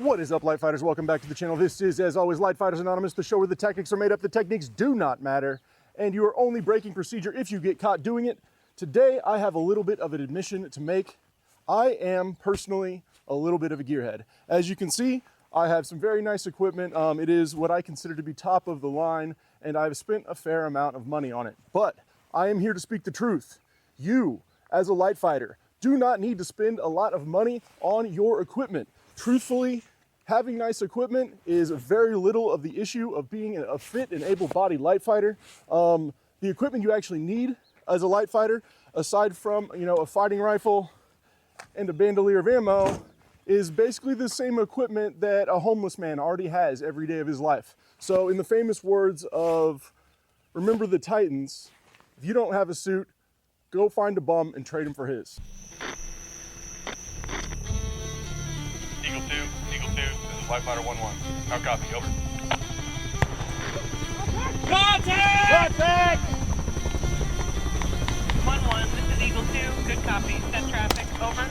What is up, Lightfighters? Welcome back to the channel. This is, as always, Lightfighters Anonymous, the show where the tactics are made up, the techniques do not matter, and you are only breaking procedure if you get caught doing it. Today, I have a little bit of an admission to make. I am personally a little bit of a gearhead. As you can see, I have some very nice equipment. It is what I consider to be top of the line, and I've spent a fair amount of money on it. But I am here to speak the truth. You, as a light fighter, do not need to spend a lot of money on your equipment. Truthfully, having nice equipment is very little of the issue of being a fit and able-bodied light fighter. The equipment you actually need as a light fighter, aside from a fighting rifle and a bandolier of ammo, is basically the same equipment that a homeless man already has every day of his life. So in the famous words of Remember the Titans, if you don't have a suit, go find a bum and trade him for his. Eagle 2, this is Lightfighter 1-1. How copy, over. Contact! Contact! 1-1, this is Eagle 2, good copy, set traffic, over.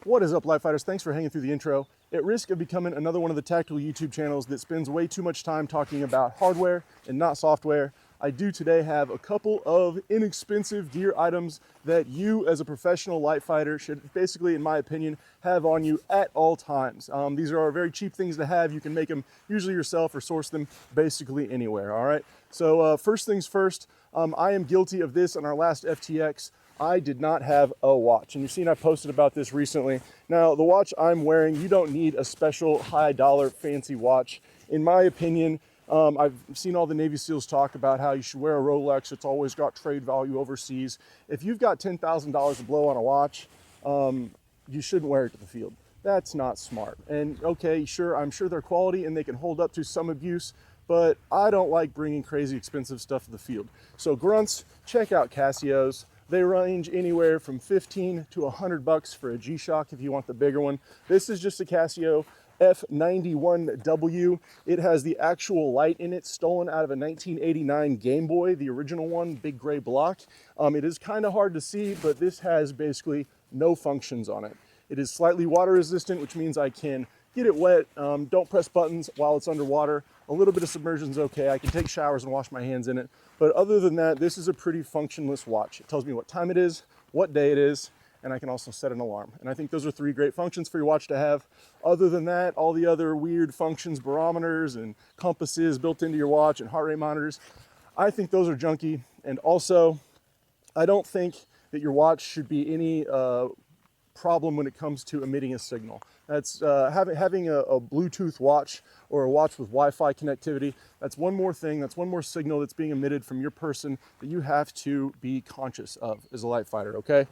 What is up, Lightfighters? Thanks for hanging through the intro. At risk of becoming another one of the tactical YouTube channels that spends way too much time talking about hardware and not software, I do today have a couple of inexpensive gear items that you as a professional light fighter should basically, in my opinion, have on you at all times. These are very cheap things to have. You can make them usually yourself or source them basically anywhere, all right? So first things first, I am guilty of this on our last FTX. I did not have a watch, and you've seen I posted about this recently. Now, the watch I'm wearing, you don't need a special high dollar fancy watch. In my opinion, I've seen all the Navy SEALs talk about how you should wear a Rolex. It's always got trade value overseas. If you've got $10,000 to blow on a watch, you shouldn't wear it to the field. That's not smart. And okay, sure, I'm sure they're quality and they can hold up to some abuse, but I don't like bringing crazy expensive stuff to the field. So grunts, check out Casios. They range anywhere from 15 to 100 bucks for a G-Shock if you want the bigger one. This is just a Casio F91W. It has the actual light in it, stolen out of a 1989 Game Boy, the original one, big gray block. It is kind of hard to see, but this has basically no functions on it. It is slightly water resistant, which means I can get it wet, don't press buttons while it's underwater. A little bit of submersion is okay. I can take showers and wash my hands in it. But other than that, this is a pretty functionless watch. It tells me what time it is, what day it is, and I can also set an alarm. And I think those are three great functions for your watch to have. Other than that, all the other weird functions, barometers and compasses built into your watch and heart rate monitors, I think those are junky. And also, I don't think that your watch should be any problem when it comes to emitting a signal. That's having a Bluetooth watch or a watch with Wi-Fi connectivity. That's one more thing, that's one more signal that's being emitted from your person that you have to be conscious of as a light fighter, okay?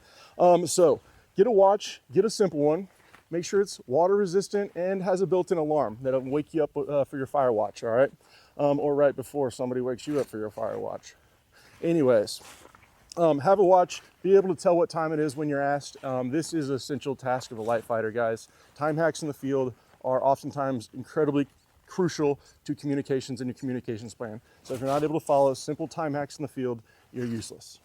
So get a watch, get a simple one, make sure it's water resistant and has a built-in alarm that'll wake you up for your fire watch, all right? Or right before somebody wakes you up for your fire watch. Anyways, have a watch, be able to tell what time it is when you're asked. This is an essential task of a light fighter, guys. Time hacks in the field are oftentimes incredibly crucial to communications and your communications plan. So if you're not able to follow simple time hacks in the field, you're useless.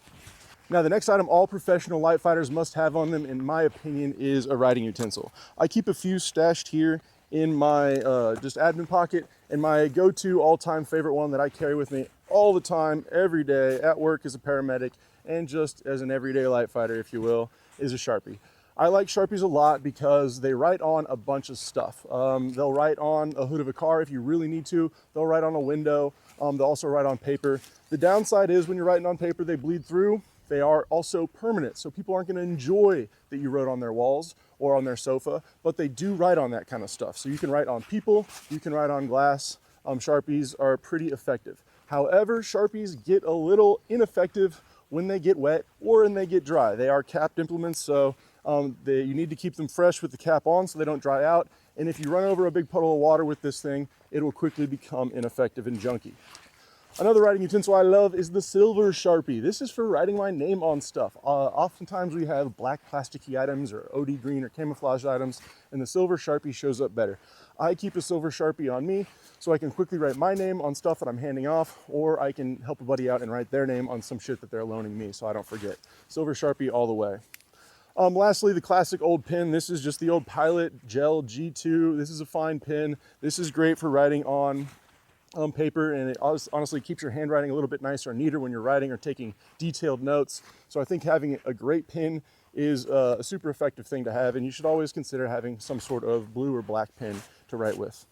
Now, the next item all professional light fighters must have on them, in my opinion, is a writing utensil. I keep a few stashed here in my just admin pocket, and my go-to all-time favorite one that I carry with me all the time, every day, at work as a paramedic, and just as an everyday light fighter, if you will, is a Sharpie. I like Sharpies a lot because they write on a bunch of stuff. They'll write on a hood of a car if you really need to. They'll write on a window. They'll also write on paper. The downside is when you're writing on paper, they bleed through. They are also permanent, so people aren't going to enjoy that you wrote on their walls or on their sofa, but they do write on that kind of stuff. So you can write on people, you can write on glass. Sharpies are pretty effective. However, Sharpies get a little ineffective when they get wet or when they get dry. They are capped implements, so you need to keep them fresh with the cap on so they don't dry out. And if you run over a big puddle of water with this thing, it will quickly become ineffective and junky. Another writing utensil I love is the silver Sharpie. This is for writing my name on stuff. Oftentimes we have black plasticky items or OD green or camouflage items, and the silver Sharpie shows up better. I keep a silver Sharpie on me so I can quickly write my name on stuff that I'm handing off, or I can help a buddy out and write their name on some shit that they're loaning me so I don't forget. Silver Sharpie all the way. Lastly, the classic old pen. This is just the old Pilot Gel G2. This is a fine pen. This is great for writing on paper, and it honestly keeps your handwriting a little bit nicer and neater when you're writing or taking detailed notes. So I think having a great pen is a super effective thing to have, and you should always consider having some sort of blue or black pen to write with.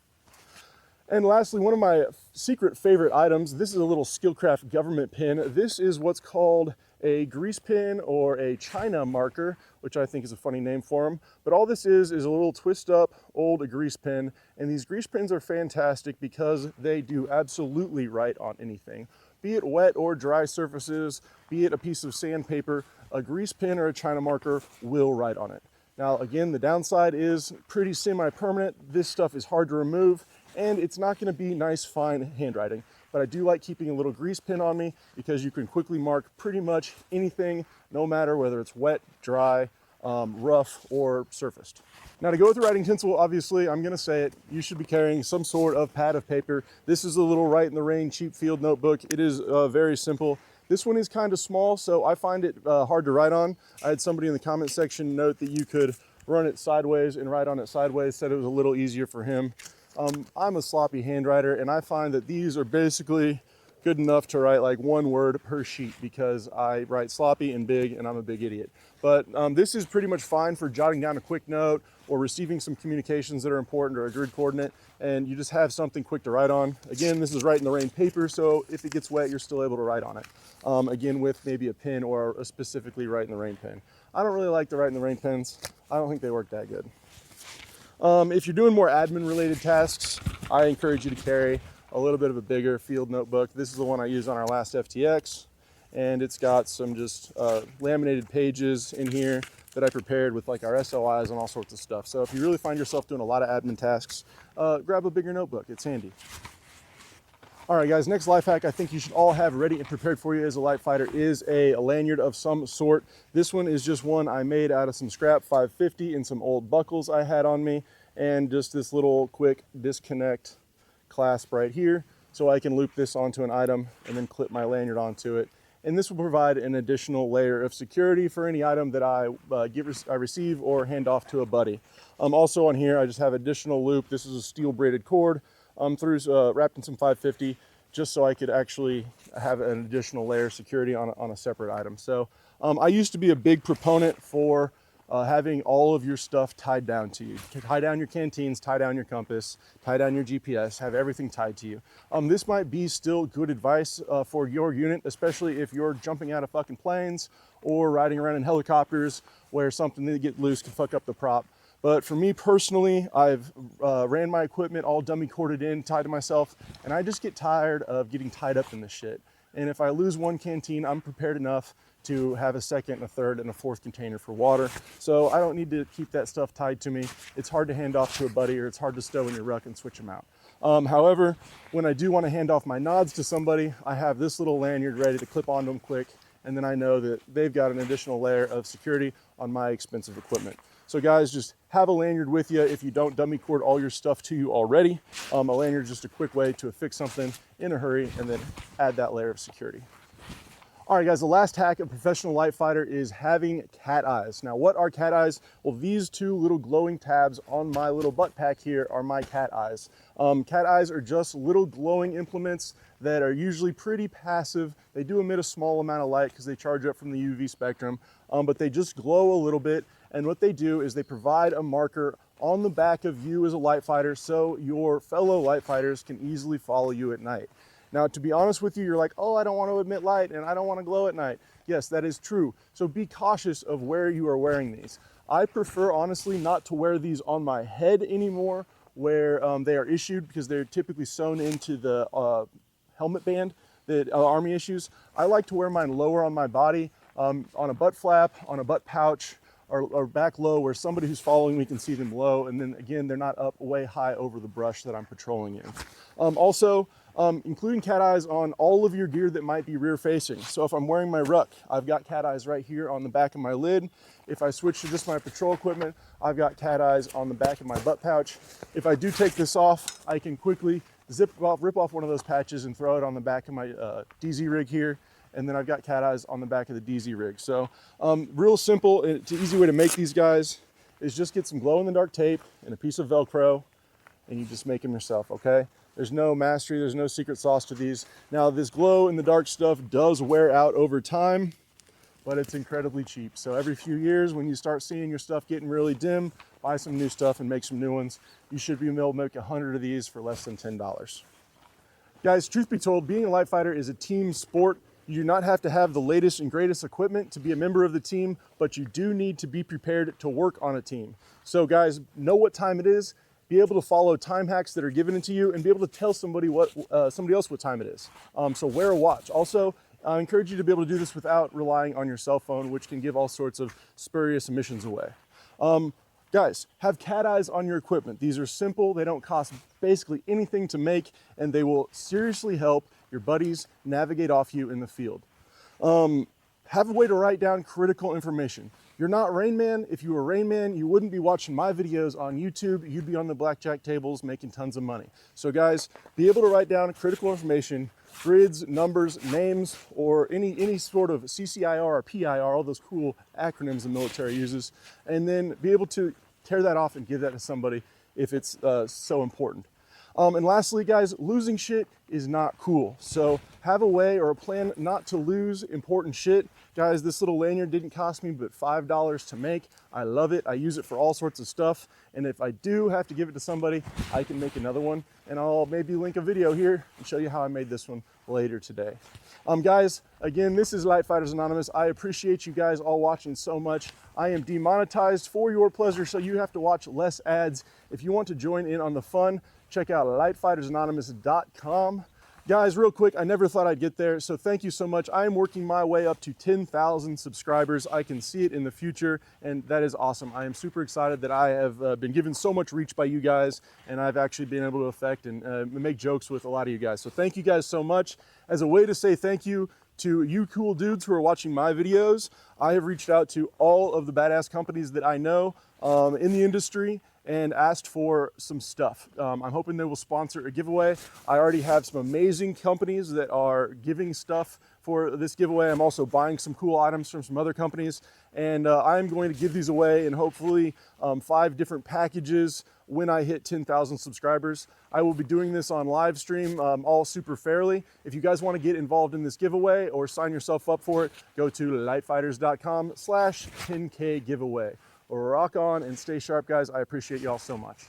And lastly, one of my secret favorite items, this is a little Skillcraft government pin. This is what's called a grease pin or a China marker, which I think is a funny name for them. But all this is a little twist up old grease pin. And these grease pins are fantastic because they do absolutely write on anything. Be it wet or dry surfaces, be it a piece of sandpaper, a grease pin or a China marker will write on it. Now, again, the downside is pretty semi-permanent. This stuff is hard to remove, and it's not gonna be nice, fine handwriting. But I do like keeping a little grease pin on me because you can quickly mark pretty much anything, no matter whether it's wet, dry, rough, or surfaced. Now, to go with the writing utensil, obviously, I'm gonna say it, you should be carrying some sort of pad of paper. This is a little Write in the Rain cheap field notebook. It is very simple. This one is kind of small, so I find it hard to write on. I had somebody in the comment section note that you could run it sideways and write on it sideways, said it was a little easier for him. I'm a sloppy handwriter, and I find that these are basically good enough to write like one word per sheet because I write sloppy and big, and I'm a big idiot. But this is pretty much fine for jotting down a quick note or receiving some communications that are important or a grid coordinate, and you just have something quick to write on. Again, this is Write in the Rain paper, so if it gets wet, you're still able to write on it. Again, with maybe a pen or a specifically Write in the Rain pen. I don't really like the Write in the Rain pens. I don't think they work that good. If you're doing more admin related tasks, I encourage you to carry a little bit of a bigger field notebook. This is the one I used on our last FTX, and it's got some just laminated pages in here that I prepared with like our SOIs and all sorts of stuff. So if you really find yourself doing a lot of admin tasks, grab a bigger notebook, it's handy. All right, guys, next life hack I think you should all have ready and prepared for you as a light fighter is a lanyard of some sort. This one is just one I made out of some scrap 550 and some old buckles I had on me, and just this little quick disconnect clasp right here, so I can loop this onto an item and then clip my lanyard onto it. And this will provide an additional layer of security for any item that I receive or hand off to a buddy. Also on here, I just have additional loop. This is a steel braided cord wrapped in some 550, just so I could actually have an additional layer of security on a separate item. So I used to be a big proponent for having all of your stuff tied down to you. Tie down your canteens, tie down your compass, tie down your GPS, have everything tied to you. This might be still good advice for your unit, especially if you're jumping out of fucking planes or riding around in helicopters where something that get loose can fuck up the prop. But for me personally, I've ran my equipment all dummy corded in, tied to myself, and I just get tired of getting tied up in this shit. And if I lose one canteen, I'm prepared enough to have a second and a third and a fourth container for water. So I don't need to keep that stuff tied to me. It's hard to hand off to a buddy, or it's hard to stow in your ruck and switch them out. However, when I do want to hand off my nods to somebody, I have this little lanyard ready to clip onto them quick, and then I know that they've got an additional layer of security on my expensive equipment. So guys, just have a lanyard with you if you don't dummy cord all your stuff to you already. A lanyard is just a quick way to affix something in a hurry and then add that layer of security. All right, guys, the last hack of professional light fighter is having cat eyes. Now, what are cat eyes? Well, these two little glowing tabs on my little butt pack here are my cat eyes. Cat eyes are just little glowing implements that are usually pretty passive. They do emit a small amount of light because they charge up from the UV spectrum, but they just glow a little bit. And what they do is they provide a marker on the back of you as a light fighter so your fellow light fighters can easily follow you at night. Now, to be honest with you, you're like, oh, I don't want to emit light and I don't want to glow at night. Yes, that is true. So be cautious of where you are wearing these. I prefer, honestly, not to wear these on my head anymore where they are issued, because they're typically sewn into the helmet band that Army issues. I like to wear mine lower on my body, on a butt flap, on a butt pouch, or back low where somebody who's following me can see them low, and then again, they're not up way high over the brush that I'm patrolling in. Also, including cat eyes on all of your gear that might be rear facing. So if I'm wearing my ruck, I've got cat eyes right here on the back of my lid. If I switch to just my patrol equipment, I've got cat eyes on the back of my butt pouch. If I do take this off, I can quickly rip off one of those patches and throw it on the back of my DZ rig here. and then I've got cat eyes on the back of the DZ rig. So real simple, it's an easy way to make these guys is just get some glow-in-the-dark tape and a piece of Velcro, and you just make them yourself, okay? There's no mastery, there's no secret sauce to these. Now, this glow-in-the-dark stuff does wear out over time, but it's incredibly cheap. So every few years, when you start seeing your stuff getting really dim, buy some new stuff and make some new ones. You should be able to make 100 of these for less than $10. Guys, truth be told, being a light fighter is a team sport. You do not have to have the latest and greatest equipment to be a member of the team, but you do need to be prepared to work on a team. So guys, know what time it is, be able to follow time hacks that are given to you, and be able to tell somebody else what time it is. So wear a watch. Also, I encourage you to be able to do this without relying on your cell phone, which can give all sorts of spurious emissions away. Guys, have cat eyes on your equipment. These are simple, they don't cost basically anything to make, and they will seriously help your buddies navigate off you in the field. Have a way to write down critical information. You're not Rain Man. If you were Rain Man, you wouldn't be watching my videos on YouTube. You'd be on the blackjack tables making tons of money. So guys, be able to write down critical information, grids, numbers, names, or any sort of CCIR or PIR, all those cool acronyms the military uses, and then be able to tear that off and give that to somebody if it's so important. And lastly, guys, losing shit is not cool. So have a way or a plan not to lose important shit. Guys, this little lanyard didn't cost me but $5 to make. I love it. I use it for all sorts of stuff. And if I do have to give it to somebody, I can make another one. And I'll maybe link a video here and show you how I made this one later today. Guys, again, this is Lightfighters Anonymous. I appreciate you guys all watching so much. I am demonetized for your pleasure, so you have to watch less ads. If you want to join in on the fun, check out lightfightersanonymous.com. Guys, real quick, I never thought I'd get there, so thank you so much. I am working my way up to 10,000 subscribers. I can see it in the future, and that is awesome. I am super excited that I have been given so much reach by you guys, and I've actually been able to affect and make jokes with a lot of you guys. So thank you guys so much. As a way to say thank you to you cool dudes who are watching my videos, I have reached out to all of the badass companies that I know in the industry and asked for some stuff. I'm hoping they will sponsor a giveaway. I already have some amazing companies that are giving stuff for this giveaway. I'm also buying some cool items from some other companies, and I'm going to give these away in hopefully 5 different packages when I hit 10,000 subscribers. I will be doing this on live stream, all super fairly. If you guys want to get involved in this giveaway or sign yourself up for it, go to lightfighters.com/10K giveaway. Rock on and stay sharp, guys. I appreciate y'all so much.